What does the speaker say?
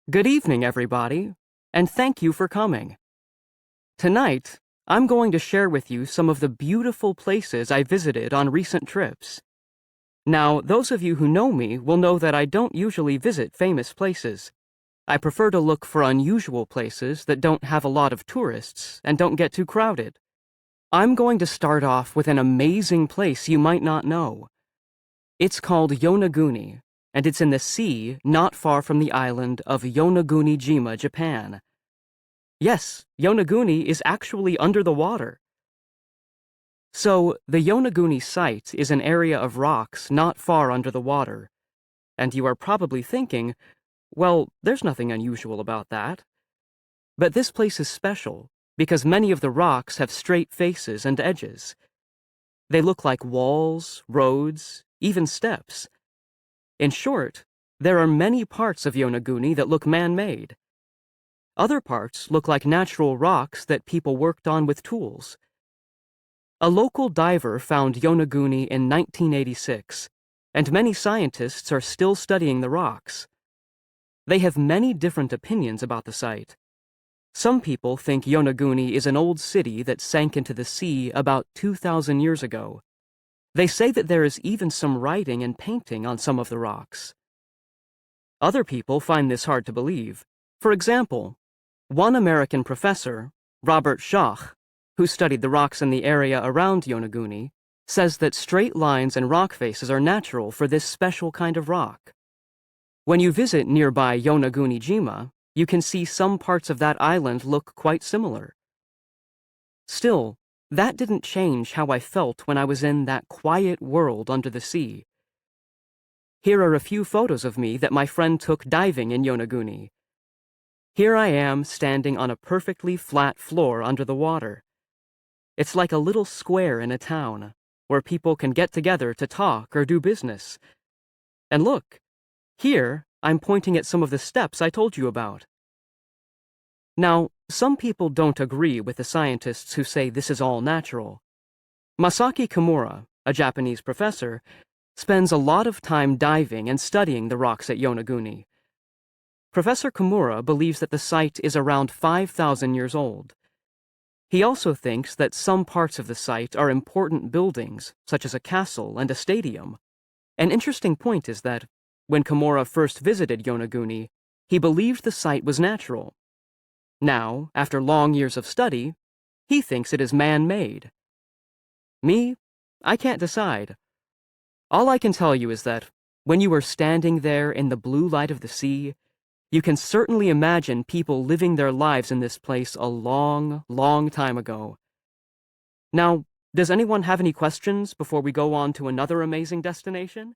Good evening, everybody, and thank you for coming. Tonight, I'm going to share with you some of the beautiful places I visited on recent trips. Now, those of you who know me will know that I don't usually visit famous places. I prefer to look for unusual places that don't have a lot of tourists and don't get too crowded. I'm going to start off with an amazing place you might not know. It's called Yonaguni, and it's in the sea not far from the island of Yonaguni-jima, Japan. Yes, Yonaguni is actually under the water. So, the Yonaguni site is an area of rocks not far under the water. And you are probably thinking, well, there's nothing unusual about that. But this place is special because many of the rocks have straight faces and edges. They look like walls, roads, even steps. In short, there are many parts of Yonaguni that look man-made. Other parts look like natural rocks that people worked on with tools. A local diver found Yonaguni in 1986, and many scientists are still studying the rocks. They have many different opinions about the site. Some people think Yonaguni is an old city that sank into the sea about 2,000 years ago. They say that there is even some writing and painting on some of the rocks. Other people find this hard to believe. For example, one American professor, Robert Schoch, who studied the rocks in the area around Yonaguni, says that straight lines and rock faces are natural for this special kind of rock. When you visit nearby Yonaguni-jima, you can see some parts of that island look quite similar. Still, that didn't change how I felt when I was in that quiet world under the sea. Here are a few photos of me that my friend took diving in Yonaguni. Here I am standing on a perfectly flat floor under the water. It's like a little square in a town, where people can get together to talk or do business. And look, here I'm pointing at some of the steps I told you about. Now, some people don't agree with the scientists who say this is all natural. Masaki Kimura, a Japanese professor, spends a lot of time diving and studying the rocks at Yonaguni. Professor Kimura believes that the site is around 5,000 years old. He also thinks that some parts of the site are important buildings, such as a castle and a stadium. An interesting point is that, when Kimura first visited Yonaguni, he believed the site was natural. Now, after long years of study, he thinks it is man-made. Me, I can't decide. All I can tell you is that, when you are standing there in the blue light of the sea, you can certainly imagine people living their lives in this place a long, long time ago. Now, does anyone have any questions before we go on to another amazing destination?